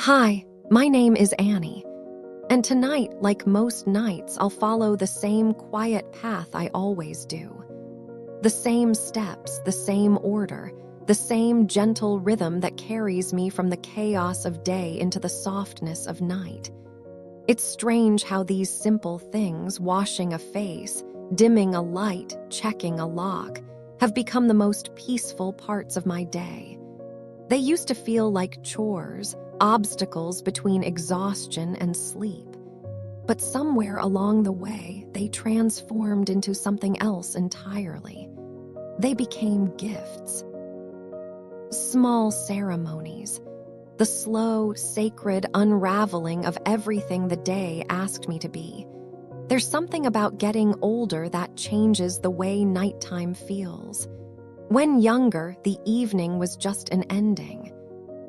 Hi, my name is Annie, and tonight, like most nights, I'll follow the same quiet path I always do. The same steps, the same order, the same gentle rhythm that carries me from the chaos of day into the softness of night. It's strange how these simple things, washing a face, dimming a light, checking a lock, have become the most peaceful parts of my day. They used to feel like chores, obstacles between exhaustion and sleep. But somewhere along the way, they transformed into something else entirely. They became gifts. Small ceremonies. The slow, sacred unraveling of everything the day asked me to be. There's something about getting older that changes the way nighttime feels. When younger, the evening was just an ending,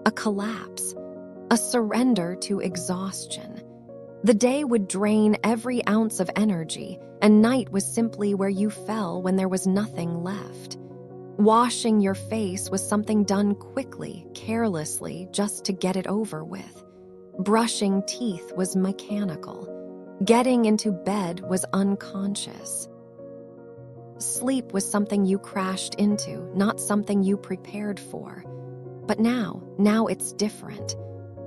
a collapse, a surrender to exhaustion. The day would drain every ounce of energy, and night was simply where you fell when there was nothing left. Washing your face was something done quickly, carelessly, just to get it over with. Brushing teeth was mechanical. Getting into bed was unconscious. Sleep was something you crashed into, not something you prepared for. But now it's different.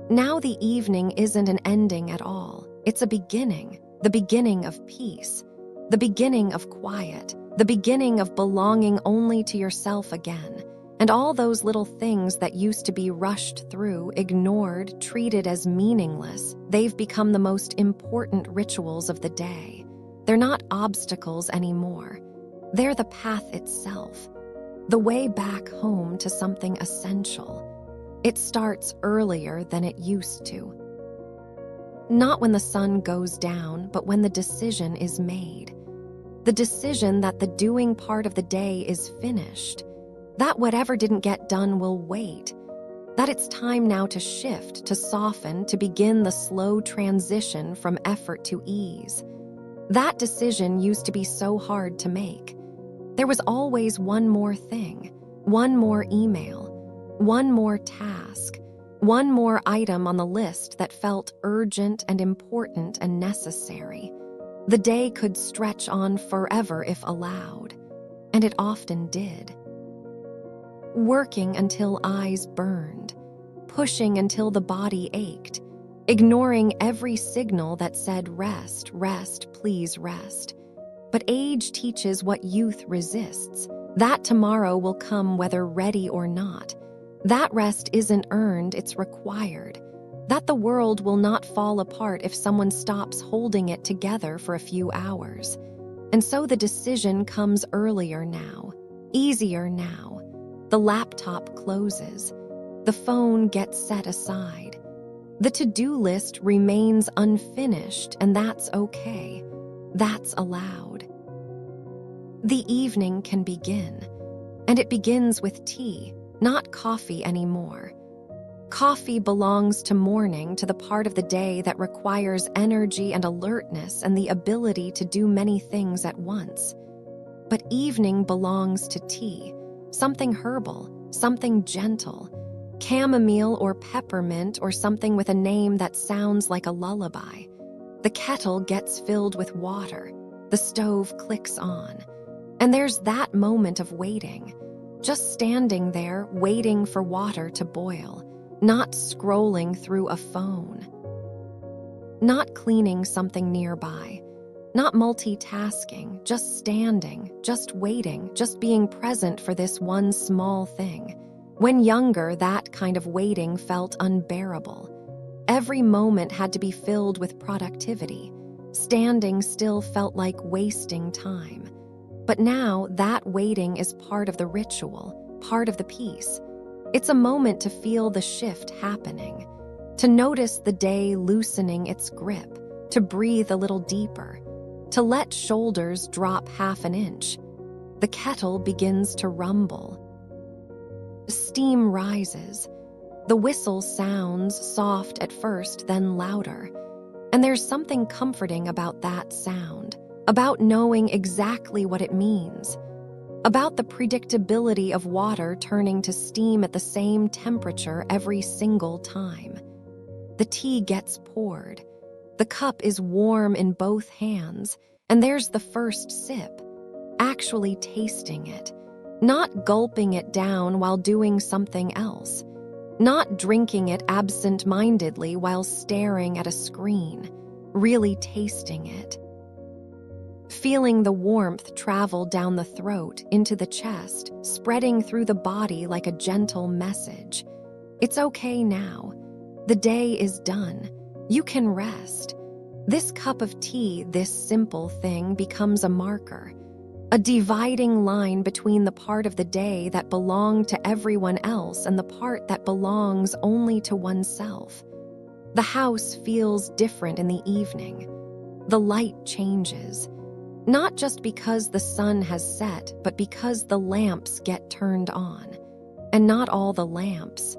Now the evening isn't an ending at all. It's a beginning, the beginning of peace, the beginning of quiet, the beginning of belonging only to yourself again. And all those little things that used to be rushed through, ignored, treated as meaningless, they've become the most important rituals of the day. They're not obstacles anymore. They're the path itself, the way back home to something essential. It starts earlier than it used to. Not when the sun goes down, but when the decision is made. The decision that the doing part of the day is finished, that whatever didn't get done will wait, that it's time now to shift, to soften, to begin the slow transition from effort to ease. That decision used to be so hard to make. There was always one more thing, one more email, one more task, one more item on the list that felt urgent and important and necessary. The day could stretch on forever if allowed, and it often did. Working until eyes burned, pushing until the body ached, ignoring every signal that said rest, rest, please rest. But age teaches what youth resists, that tomorrow will come whether ready or not. That rest isn't earned, it's required. That the world will not fall apart if someone stops holding it together for a few hours. And so the decision comes earlier now, easier now. The laptop closes. The phone gets set aside. The to-do list remains unfinished, and that's okay. That's allowed. The evening can begin, and it begins with tea, not coffee anymore. Coffee belongs to morning, to the part of the day that requires energy and alertness and the ability to do many things at once. But evening belongs to tea, something herbal, something gentle, chamomile or peppermint or something with a name that sounds like a lullaby. The kettle gets filled with water, the stove clicks on, and there's that moment of waiting, just standing there waiting for water to boil, not scrolling through a phone, not cleaning something nearby, not multitasking, just standing, just waiting, just being present for this one small thing. When younger, that kind of waiting felt unbearable. Every moment had to be filled with productivity. Standing still felt like wasting time. But now, that waiting is part of the ritual, part of the peace. It's a moment to feel the shift happening, to notice the day loosening its grip, to breathe a little deeper, to let shoulders drop half an inch. The kettle begins to rumble. Steam rises. The whistle sounds soft at first, then louder. And there's something comforting about that sound, about knowing exactly what it means, about the predictability of water turning to steam at the same temperature every single time. The tea gets poured. The cup is warm in both hands, and there's the first sip, actually tasting it, not gulping it down while doing something else, not drinking it absent-mindedly while staring at a screen, really tasting it. Feeling the warmth travel down the throat, into the chest, spreading through the body like a gentle message. It's okay now. The day is done. You can rest. This cup of tea, this simple thing, becomes a marker, a dividing line between the part of the day that belonged to everyone else and the part that belongs only to oneself. The house feels different in the evening. The light changes. Not just because the sun has set, but because the lamps get turned on. And not all the lamps.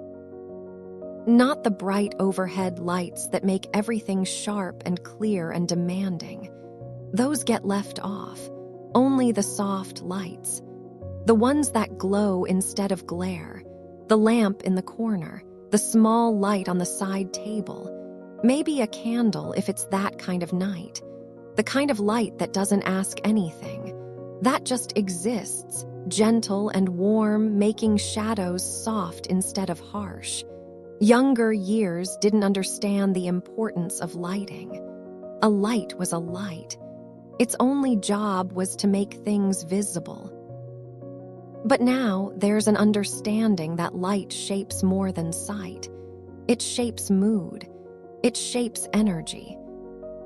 Not the bright overhead lights that make everything sharp and clear and demanding. Those get left off. Only the soft lights. The ones that glow instead of glare. The lamp in the corner. The small light on the side table. Maybe a candle if it's that kind of night. The kind of light that doesn't ask anything. That just exists, gentle and warm, making shadows soft instead of harsh. Younger years didn't understand the importance of lighting. A light was a light. Its only job was to make things visible. But now there's an understanding that light shapes more than sight. It shapes mood. It shapes energy.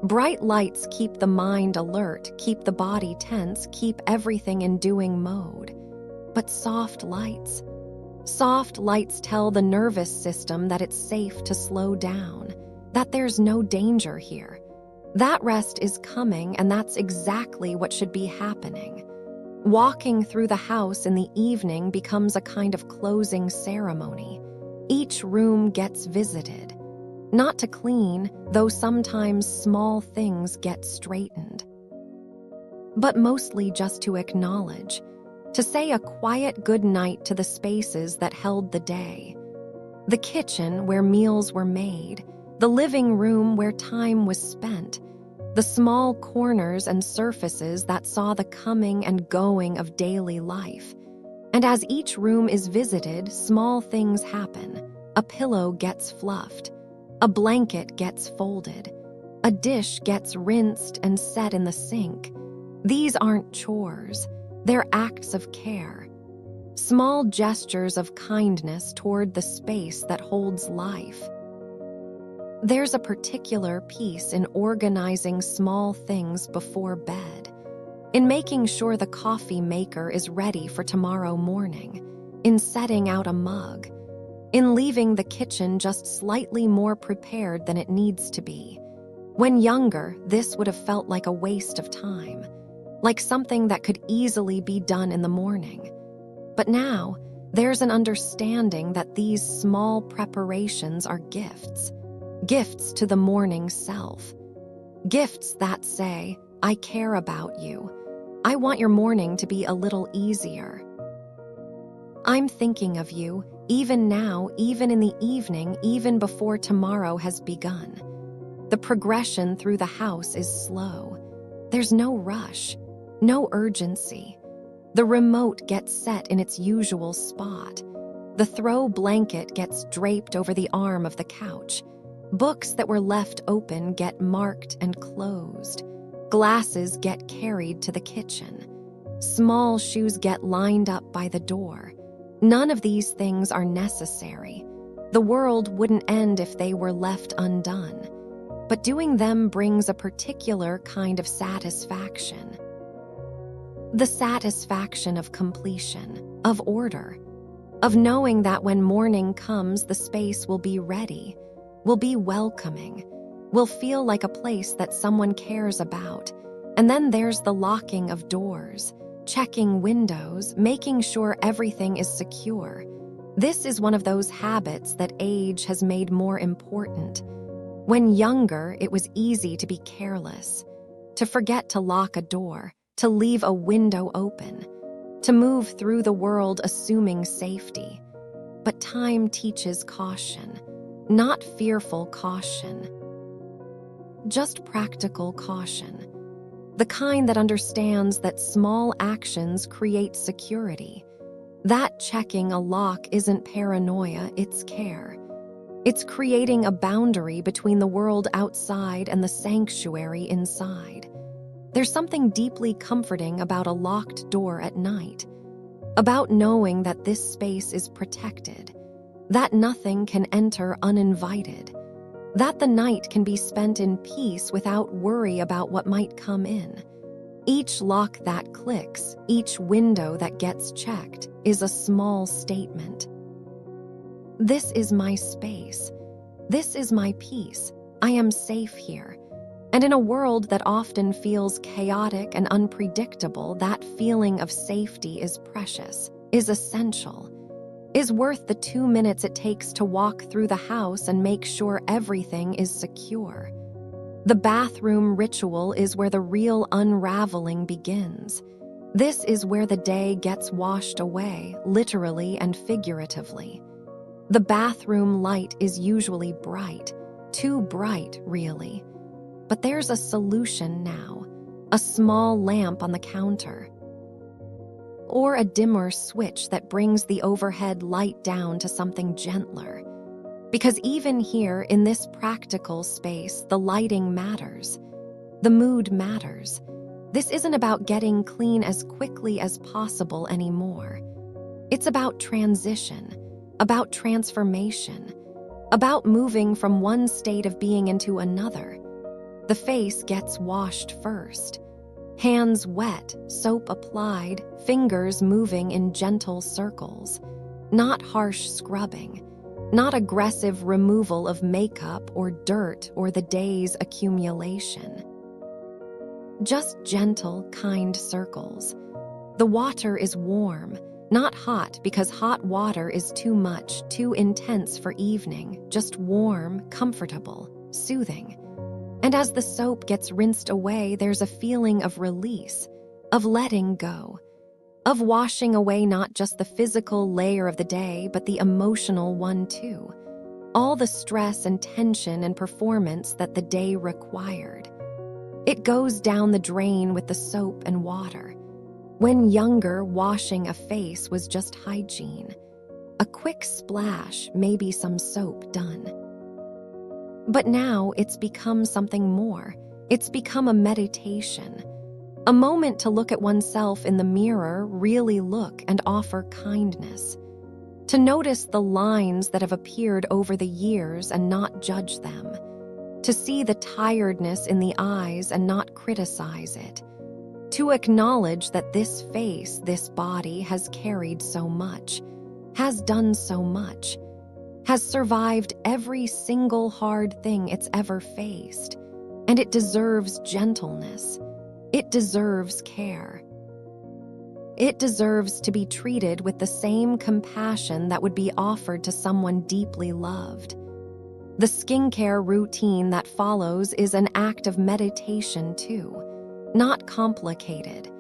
Bright lights keep the mind alert, keep the body tense, keep everything in doing mode. But soft lights tell the nervous system that it's safe to slow down, that there's no danger here. That rest is coming, and that's exactly what should be happening. Walking through the house in the evening becomes a kind of closing ceremony. Each room gets visited. Not to clean, though sometimes small things get straightened. But mostly just to acknowledge, to say a quiet goodnight to the spaces that held the day. The kitchen where meals were made, the living room where time was spent, the small corners and surfaces that saw the coming and going of daily life. And as each room is visited, small things happen. A pillow gets fluffed. A blanket gets folded. A dish gets rinsed and set in the sink. These aren't chores. They're acts of care. Small gestures of kindness toward the space that holds life. There's a particular peace in organizing small things before bed, in making sure the coffee maker is ready for tomorrow morning, in setting out a mug, in leaving the kitchen just slightly more prepared than it needs to be. When younger, this would have felt like a waste of time, like something that could easily be done in the morning. But now, there's an understanding that these small preparations are gifts to the morning self. Gifts that say, I care about you. I want your morning to be a little easier. I'm thinking of you, even now, even in the evening, even before tomorrow has begun. The progression through the house is slow. There's no rush, no urgency. The remote gets set in its usual spot. The throw blanket gets draped over the arm of the couch. Books that were left open get marked and closed. Glasses get carried to the kitchen. Small shoes get lined up by the door. None of these things are necessary. The world wouldn't end if they were left undone. But doing them brings a particular kind of satisfaction. The satisfaction of completion, of order, of knowing that when morning comes, the space will be ready, will be welcoming, will feel like a place that someone cares about. And then there's the locking of doors, checking windows, making sure everything is secure. This is one of those habits that age has made more important. When younger, it was easy to be careless, to forget to lock a door, to leave a window open, to move through the world assuming safety. But time teaches caution. Not fearful caution, just practical caution. The kind that understands that small actions create security. That checking a lock isn't paranoia, it's care. It's creating a boundary between the world outside and the sanctuary inside. There's something deeply comforting about a locked door at night, about knowing that this space is protected, that nothing can enter uninvited, that the night can be spent in peace without worry about what might come in. Each lock that clicks, each window that gets checked, is a small statement. This is my space. This is my peace. I am safe here. And in a world that often feels chaotic and unpredictable, that feeling of safety is precious, is essential, is worth the 2 minutes it takes to walk through the house and make sure everything is secure. The bathroom ritual is where the real unraveling begins. This is where the day gets washed away, literally and figuratively. The bathroom light is usually bright, too bright, really. But there's a solution now, a small lamp on the counter, or a dimmer switch that brings the overhead light down to something gentler. Because even here, in this practical space, the lighting matters. The mood matters. This isn't about getting clean as quickly as possible anymore. It's about transition, about transformation, about moving from one state of being into another. The face gets washed first. Hands wet, soap applied, fingers moving in gentle circles. Not harsh scrubbing, not aggressive removal of makeup or dirt or the day's accumulation. Just gentle, kind circles. The water is warm, not hot because hot water is too much, too intense for evening, just warm, comfortable, soothing. And as the soap gets rinsed away, there's a feeling of release, of letting go, of washing away not just the physical layer of the day, but the emotional one too. All the stress and tension and performance that the day required. It goes down the drain with the soap and water. When younger, washing a face was just hygiene. A quick splash, maybe some soap, done. But now it's become something more. It's become a meditation. A moment to look at oneself in the mirror, really look and offer kindness. To notice the lines that have appeared over the years and not judge them. To see the tiredness in the eyes and not criticize it. To acknowledge that this face, this body has carried so much, has done so much, has survived every single hard thing it's ever faced, and it deserves gentleness. It deserves care. It deserves to be treated with the same compassion that would be offered to someone deeply loved. The skincare routine that follows is an act of meditation too. Not complicated,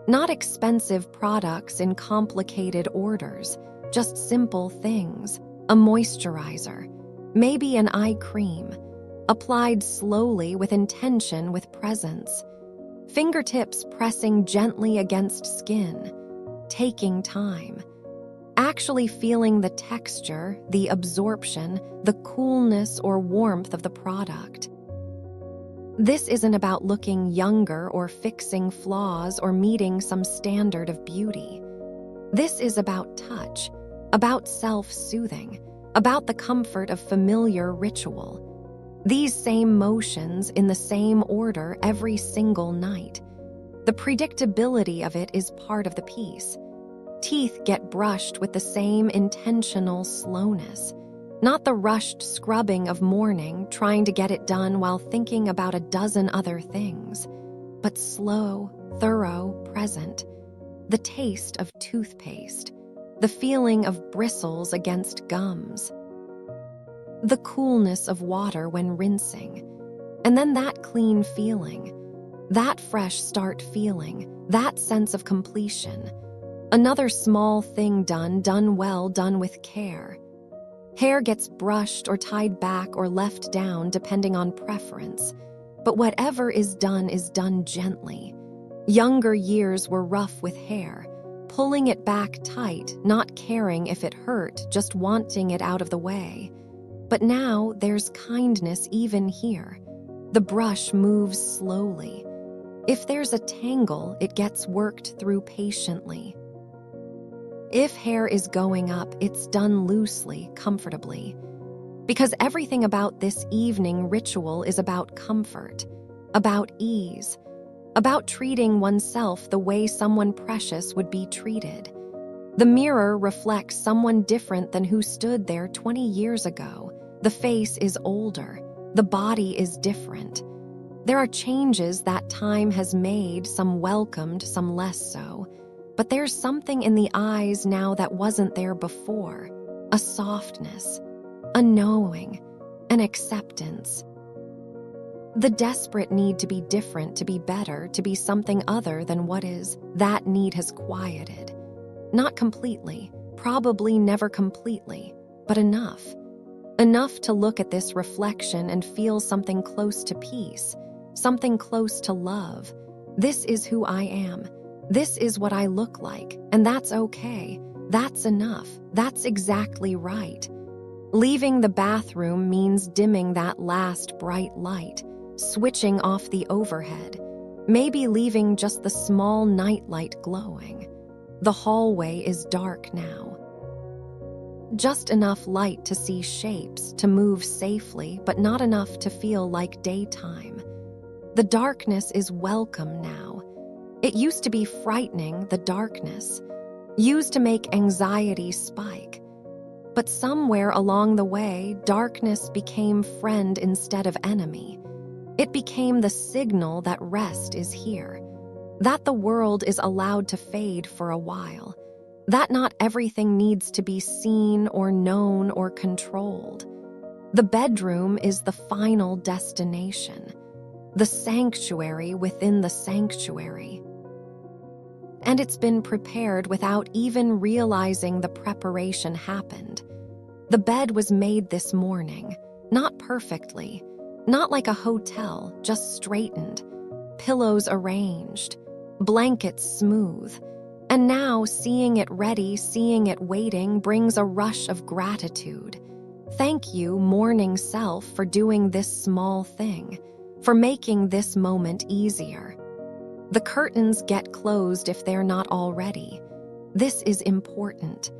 not expensive products in complicated orders, just simple things. A moisturizer, maybe an eye cream, applied slowly with intention, with presence. Fingertips pressing gently against skin, taking time. Actually feeling the texture, the absorption, the coolness or warmth of the product. This isn't about looking younger or fixing flaws or meeting some standard of beauty. This is about touch, about self-soothing, about the comfort of familiar ritual. These same motions in the same order every single night. The predictability of it is part of the piece. Teeth get brushed with the same intentional slowness. Not the rushed scrubbing of morning, trying to get it done while thinking about a dozen other things, but slow, thorough, present. The taste of toothpaste, the feeling of bristles against gums, the coolness of water when rinsing, and then that clean feeling, that fresh start feeling, that sense of completion. Another small thing done well, done with care. Hair gets brushed or tied back or left down depending on preference. But whatever is done gently. Younger years were rough with hair, pulling it back tight, not caring if it hurt, just wanting it out of the way. But now there's kindness even here. The brush moves slowly. If there's a tangle, it gets worked through patiently. If hair is going up, it's done loosely, comfortably. Because everything about this evening ritual is about comfort, about ease, about treating oneself the way someone precious would be treated. The mirror reflects someone different than who stood there 20 years ago. The face is older. The body is different. There are changes that time has made, some welcomed, some less so. But there's something in the eyes now that wasn't there before. A softness, a knowing, an acceptance. The desperate need to be different, to be better, to be something other than what is, that need has quieted. Not completely, probably never completely, but enough. Enough to look at this reflection and feel something close to peace, something close to love. This is who I am. This is what I look like, and that's okay. That's enough. That's exactly right. Leaving the bathroom means dimming that last bright light, switching off the overhead, maybe leaving just the small nightlight glowing. The hallway is dark now. Just enough light to see shapes, to move safely, but not enough to feel like daytime. The darkness is welcome now. It used to be frightening, the darkness, used to make anxiety spike. But somewhere along the way, darkness became friend instead of enemy. It became the signal that rest is here, that the world is allowed to fade for a while, that not everything needs to be seen or known or controlled. The bedroom is the final destination, the sanctuary within the sanctuary. And it's been prepared without even realizing the preparation happened. The bed was made this morning, not perfectly, not like a hotel, just straightened, pillows arranged, blankets smooth. And now seeing it ready, seeing it waiting brings a rush of gratitude. Thank you, morning self, for doing this small thing, for making this moment easier. The curtains get closed if they're not already. This is important.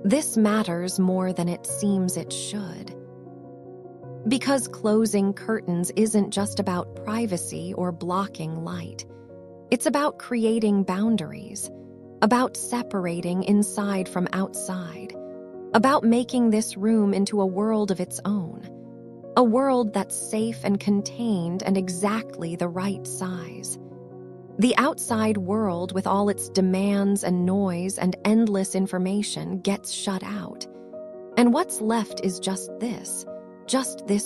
This matters more than it seems it should. Because closing curtains isn't just about privacy or blocking light. It's about creating boundaries, about separating inside from outside, about making this room into a world of its own, a world that's safe and contained and exactly the right size. The outside world, with all its demands and noise and endless information, gets shut out. And what's left is just this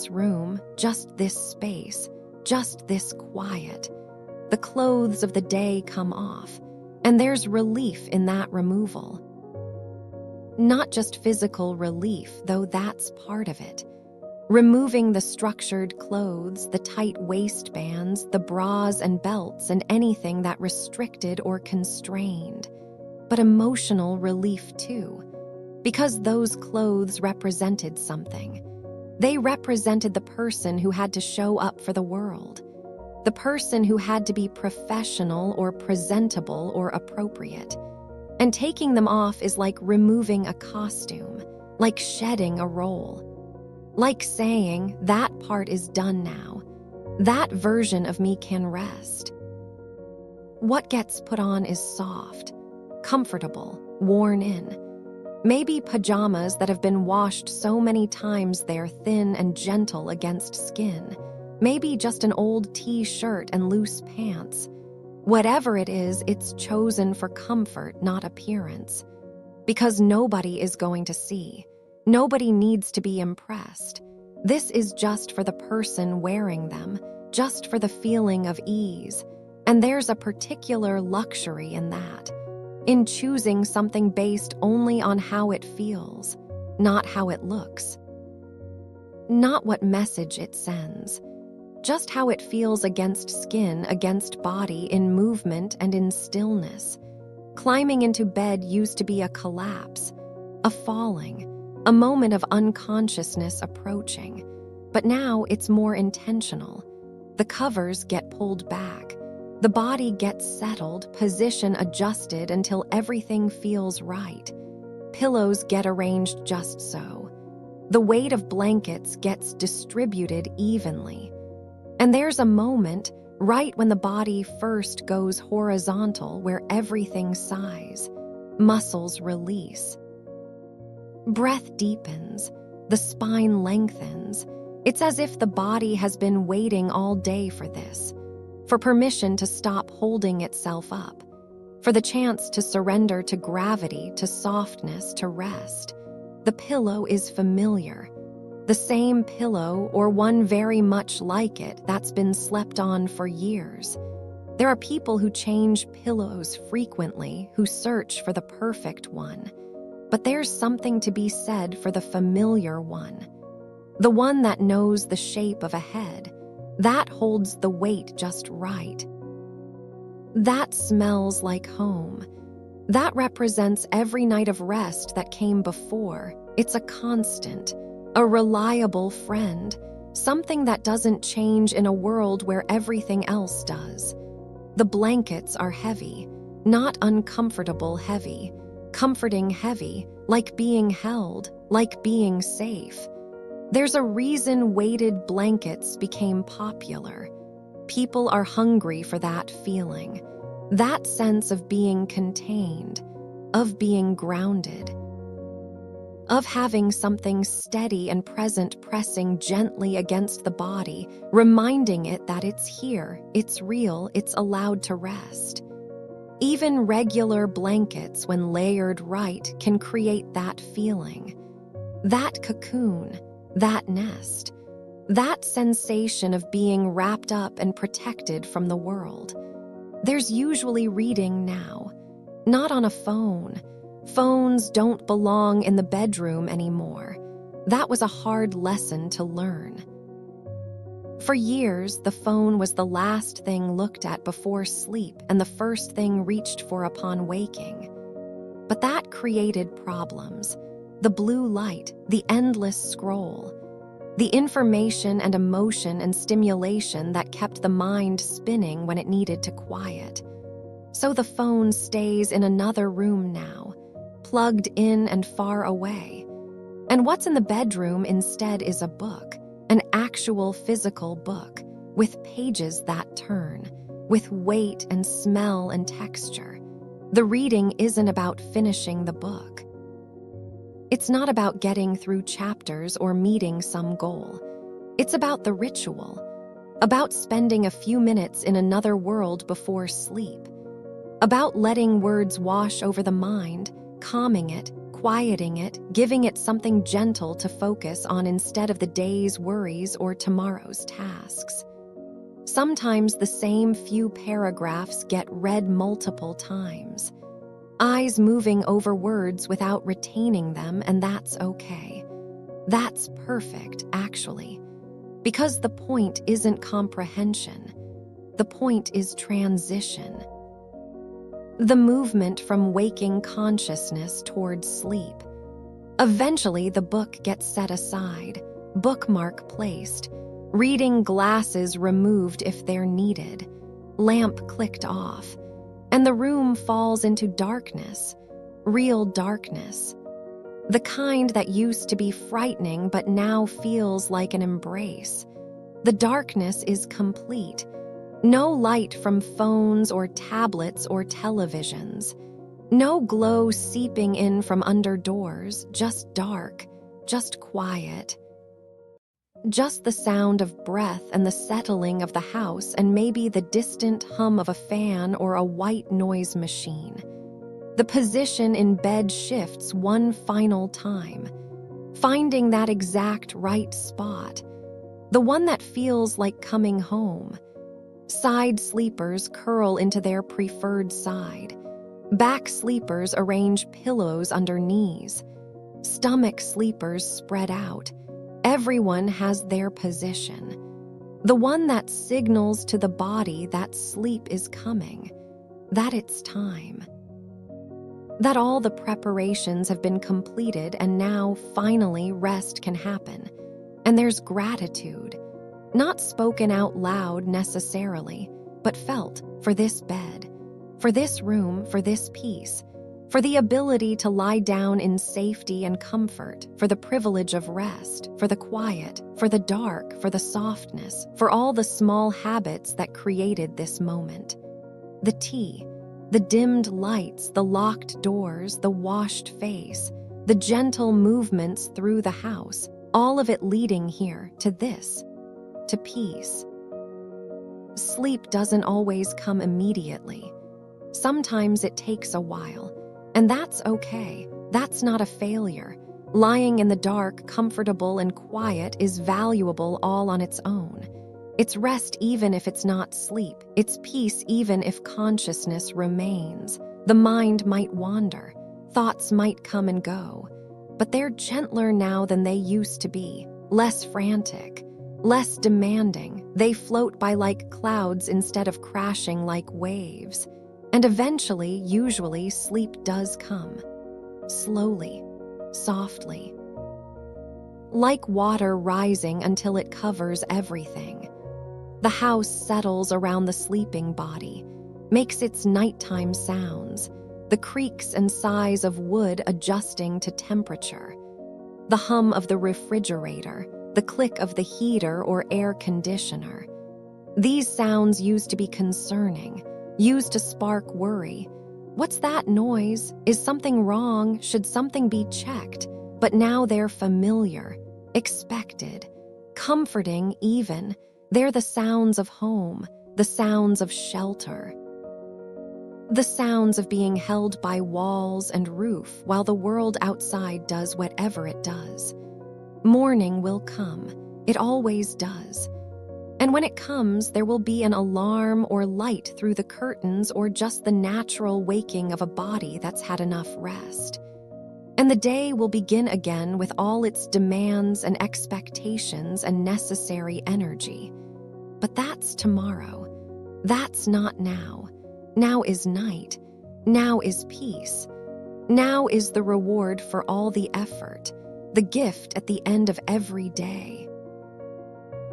room, just this space, just this quiet. The clothes of the day come off, and there's relief in that removal. Not just physical relief, though that's part of it. Removing the structured clothes, the tight waistbands, the bras and belts, and anything that restricted or constrained. But emotional relief too, because those clothes represented something. They represented the person who had to show up for the world, the person who had to be professional or presentable or appropriate. And taking them off is like removing a costume, like shedding a role. Like saying, that part is done now. That version of me can rest. What gets put on is soft, comfortable, worn in. Maybe pajamas that have been washed so many times they're thin and gentle against skin. Maybe just an old t-shirt and loose pants. Whatever it is, it's chosen for comfort, not appearance. Because nobody is going to see. Nobody needs to be impressed. This is just for the person wearing them, just for the feeling of ease. And there's a particular luxury in that, in choosing something based only on how it feels. not how it looks. Not what message it sends, just how it feels against skin, against body, in movement and in stillness. Climbing into bed used to be a collapse, a falling, a moment of unconsciousness approaching. But now it's more intentional. The covers get pulled back. The body gets settled, position adjusted until everything feels right. Pillows get arranged just so. The weight of blankets gets distributed evenly. And there's a moment, right when the body first goes horizontal, where everything sighs, muscles release. Breath deepens, the spine lengthens. It's as if the body has been waiting all day for this, for permission to stop holding itself up, for the chance to surrender to gravity, to softness, to rest. The pillow is familiar. The same pillow, or one very much like it, that's been slept on for years. There are people who change pillows frequently, who search for the perfect one. But there's something to be said for the familiar one. The one that knows the shape of a head. That holds the weight just right. That smells like home. That represents every night of rest that came before. It's a constant, a reliable friend, something that doesn't change in a world where everything else does. The blankets are heavy, not uncomfortable heavy, comforting heavy, like being held, like being safe. There's a reason weighted blankets became popular. People are hungry for that feeling, that sense of being contained, of being grounded, of having something steady and present pressing gently against the body, reminding it that it's here, it's real, it's allowed to rest. Even regular blankets, when layered right, can create that feeling, that cocoon, that nest, that sensation of being wrapped up and protected from the world. There's usually reading now, not on a phone. Phones don't belong in the bedroom anymore. That was a hard lesson to learn. For years, the phone was the last thing looked at before sleep and the first thing reached for upon waking. But that created problems. The blue light, the endless scroll, the information and emotion and stimulation that kept the mind spinning when it needed to quiet. So the phone stays in another room now, plugged in and far away. And what's in the bedroom instead is a book, an actual physical book, with pages that turn, with weight and smell and texture. The reading isn't about finishing the book. It's not about getting through chapters or meeting some goal. It's about the ritual, about spending a few minutes in another world before sleep, about letting words wash over the mind, calming it, quieting it, giving it something gentle to focus on instead of the day's worries or tomorrow's tasks. Sometimes the same few paragraphs get read multiple times, eyes moving over words without retaining them, and that's okay. That's perfect, actually, because the point isn't comprehension. The point is transition. The movement from waking consciousness towards sleep. Eventually, the book gets set aside, bookmark placed, reading glasses removed if they're needed, lamp clicked off, and the room falls into darkness, real darkness. The kind that used to be frightening but now feels like an embrace. The darkness is complete. No light from phones or tablets or televisions. No glow seeping in from under doors, just dark, just quiet. Just the sound of breath and the settling of the house and maybe the distant hum of a fan or a white noise machine. The position in bed shifts one final time, finding that exact right spot, the one that feels like coming home. Side sleepers curl into their preferred side. Back sleepers arrange pillows under knees. Stomach sleepers spread out. Everyone has their position. The one that signals to the body that sleep is coming, that it's time. That all the preparations have been completed and now, finally, rest can happen. And there's gratitude, not spoken out loud necessarily, but felt for this bed, for this room, for this peace, for the ability to lie down in safety and comfort, for the privilege of rest, for the quiet, for the dark, for the softness, for all the small habits that created this moment. The tea, the dimmed lights, the locked doors, the washed face, the gentle movements through the house, all of it leading here to this, to peace. Sleep doesn't always come immediately. Sometimes it takes a while, and that's okay. That's not a failure. Lying in the dark, comfortable and quiet is valuable all on its own. It's rest even if it's not sleep. It's peace even if consciousness remains. The mind might wander. Thoughts might come and go. But they're gentler now than they used to be. Less frantic. Less demanding. They float by like clouds instead of crashing like waves. And eventually, usually, sleep does come. Slowly. Softly. Like water rising until it covers everything. The house settles around the sleeping body, makes its nighttime sounds, the creaks and sighs of wood adjusting to temperature, the hum of the refrigerator, the click of the heater or air conditioner. These sounds used to be concerning, used to spark worry. What's that noise? Is something wrong? Should something be checked? But now they're familiar, expected, comforting even. They're the sounds of home, the sounds of shelter. The sounds of being held by walls and roof while the world outside does whatever it does. Morning will come. It always does. And when it comes, there will be an alarm or light through the curtains or just the natural waking of a body that's had enough rest. And the day will begin again with all its demands and expectations and necessary energy. But that's tomorrow. That's not now. Now is night. Now is peace. Now is the reward for all the effort, the gift at the end of every day.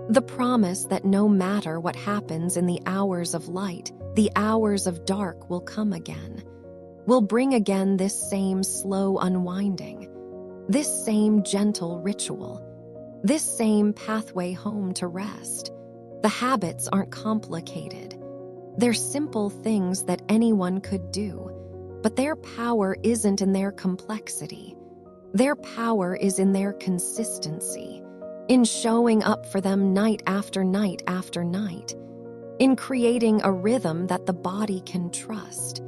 The promise that no matter what happens in the hours of light, the hours of dark will come again. Will bring again this same slow unwinding, this same gentle ritual, this same pathway home to rest. The habits aren't complicated. They're simple things that anyone could do, but their power isn't in their complexity. Their power is in their consistency, in showing up for them night after night after night, in creating a rhythm that the body can trust,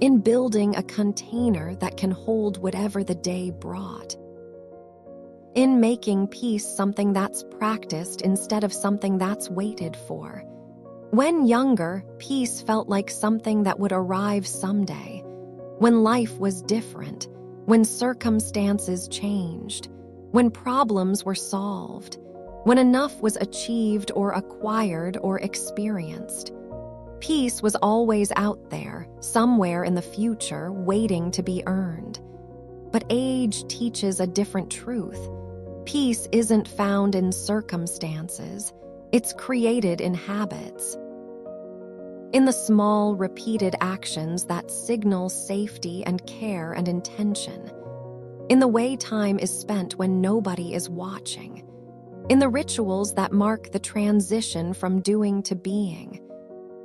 in building a container that can hold whatever the day brought, in making peace something that's practiced instead of something that's waited for. When younger, peace felt like something that would arrive someday, when life was different, when circumstances changed, when problems were solved, when enough was achieved or acquired or experienced. Peace was always out there, somewhere in the future, waiting to be earned. But age teaches a different truth. Peace isn't found in circumstances. It's created in habits. In the small, repeated actions that signal safety and care and intention. In the way time is spent when nobody is watching. In the rituals that mark the transition from doing to being.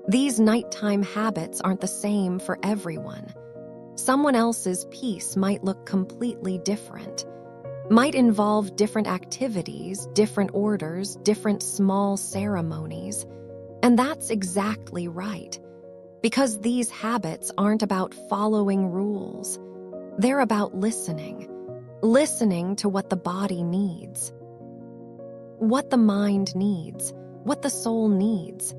These nighttime habits aren't the same for everyone. Someone else's peace might look completely different. Might involve different activities, different orders, different small ceremonies. And that's exactly right. Because these habits aren't about following rules. They're about listening. Listening to what the body needs. What the mind needs. What the soul needs.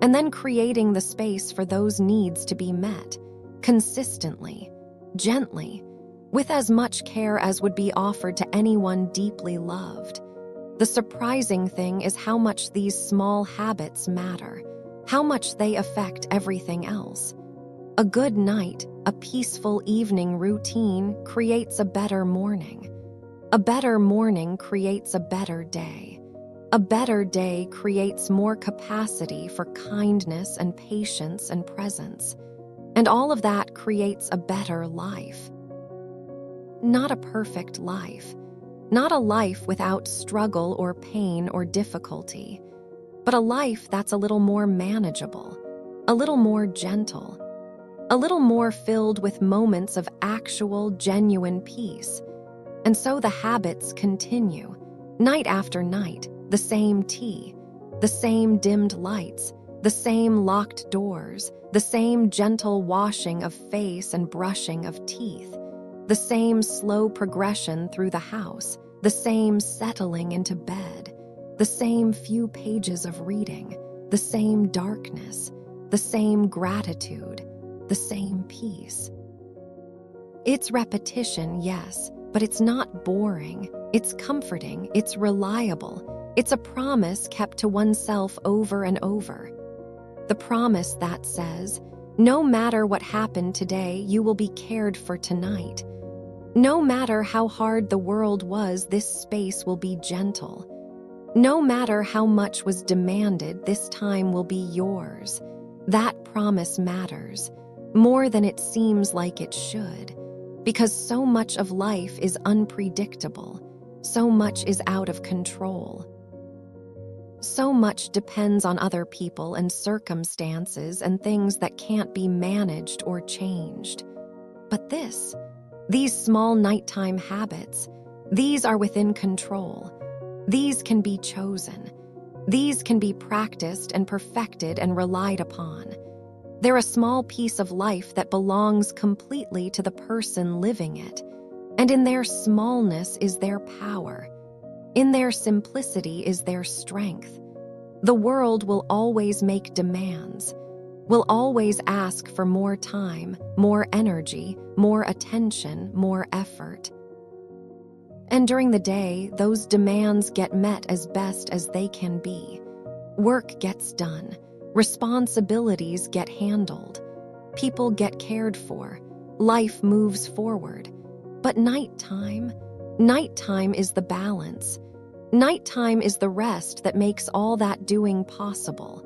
And then creating the space for those needs to be met. Consistently. Gently. with as much care as would be offered to anyone deeply loved. The surprising thing is how much these small habits matter, how much they affect everything else. A good night, a peaceful evening routine creates a better morning. A better morning creates a better day. A better day creates more capacity for kindness and patience and presence. And all of that creates a better life. Not a perfect life. Not a life without struggle or pain or difficulty. But a life that's a little more manageable, a little more gentle, a little more filled with moments of actual, genuine peace. And so the habits continue, night after night, the same tea, the same dimmed lights, the same locked doors, the same gentle washing of face and brushing of teeth, the same slow progression through the house, the same settling into bed, the same few pages of reading, the same darkness, the same gratitude, the same peace. It's repetition, yes, but it's not boring. It's comforting. It's reliable. It's a promise kept to oneself over and over. The promise that says, no matter what happened today, you will be cared for tonight. No matter how hard the world was, this space will be gentle. No matter how much was demanded, this time will be yours. That promise matters, more than it seems like it should, because so much of life is unpredictable, so much is out of control. So much depends on other people and circumstances and things that can't be managed or changed. But these small nighttime habits, these are within control. These can be chosen. These can be practiced and perfected and relied upon. They're a small piece of life that belongs completely to the person living it. And in their smallness is their power. In their simplicity is their strength. The world will always make demands, will always ask for more time, more energy, more attention, more effort. And during the day, those demands get met as best as they can be. Work gets done. Responsibilities get handled. People get cared for. Life moves forward. But nighttime is the balance. Nighttime is the rest that makes all that doing possible.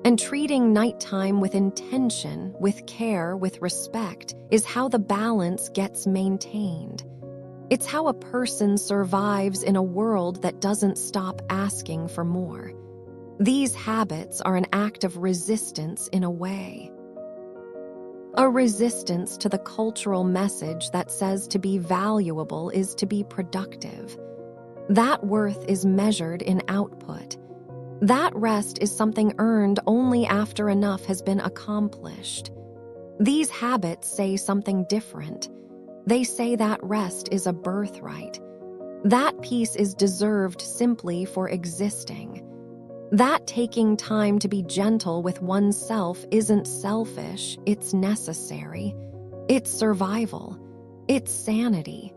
And treating nighttime with intention, with care, with respect, is how the balance gets maintained. It's how a person survives in a world that doesn't stop asking for more. These habits are an act of resistance in a way. A resistance to the cultural message that says to be valuable is to be productive. That worth is measured in output. That rest is something earned only after enough has been accomplished. These habits say something different. They say that rest is a birthright. That peace is deserved simply for existing. That taking time to be gentle with oneself isn't selfish, it's necessary. It's survival. It's sanity.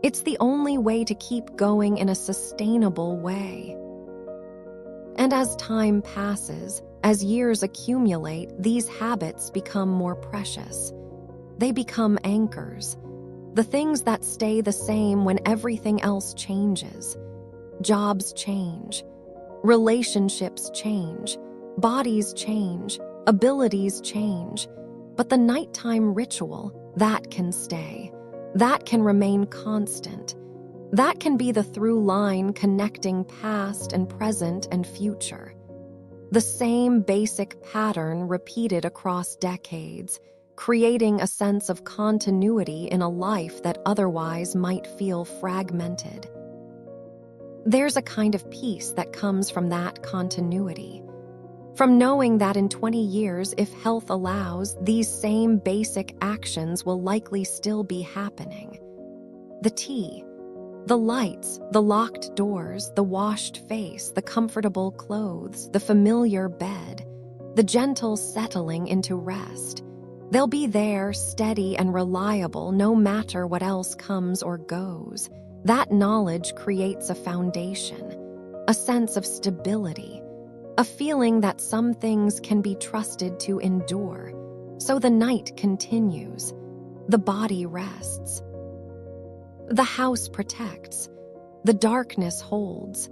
It's the only way to keep going in a sustainable way. And as time passes, as years accumulate, these habits become more precious. They become anchors, the things that stay the same when everything else changes. Jobs change. Relationships change, bodies change, abilities change, but the nighttime ritual, that can stay. That can remain constant. That can be the through line connecting past and present and future. The same basic pattern repeated across decades, creating a sense of continuity in a life that otherwise might feel fragmented. There's a kind of peace that comes from that continuity. From knowing that in 20 years, if health allows, these same basic actions will likely still be happening. The tea, the lights, the locked doors, the washed face, the comfortable clothes, the familiar bed, the gentle settling into rest. They'll be there, steady and reliable, no matter what else comes or goes. That knowledge creates a foundation, a sense of stability, a feeling that some things can be trusted to endure. So the night continues. The body rests. The house protects. The darkness holds.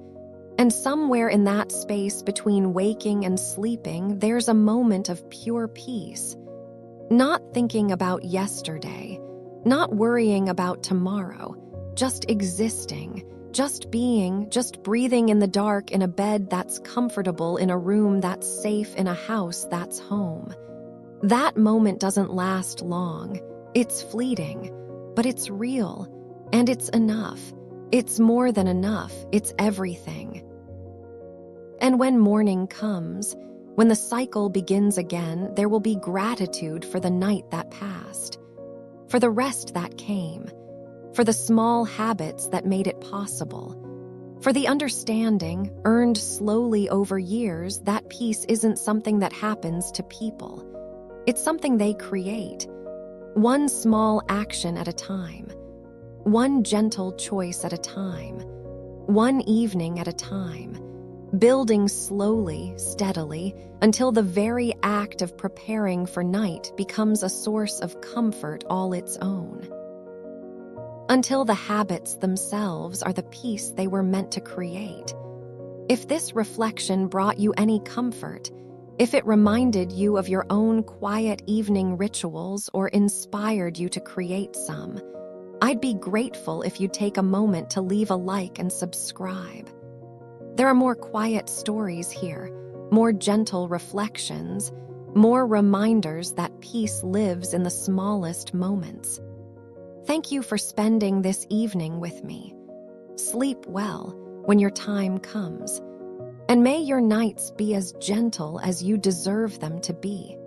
And somewhere in that space between waking and sleeping, there's a moment of pure peace. Not thinking about yesterday, not worrying about tomorrow, just existing, just being, just breathing in the dark in a bed that's comfortable, in a room that's safe, in a house that's home. That moment doesn't last long. It's fleeting, but it's real, and it's enough. It's more than enough. It's everything. And when morning comes, when the cycle begins again, there will be gratitude for the night that passed, for the rest that came, for the small habits that made it possible, for the understanding, earned slowly over years, that peace isn't something that happens to people. It's something they create, one small action at a time, one gentle choice at a time, one evening at a time, building slowly, steadily, until the very act of preparing for night becomes a source of comfort all its own. Until the habits themselves are the peace they were meant to create. If this reflection brought you any comfort, if it reminded you of your own quiet evening rituals or inspired you to create some, I'd be grateful if you'd take a moment to leave a like and subscribe. There are more quiet stories here, more gentle reflections, more reminders that peace lives in the smallest moments. Thank you for spending this evening with me. Sleep well when your time comes, and may your nights be as gentle as you deserve them to be.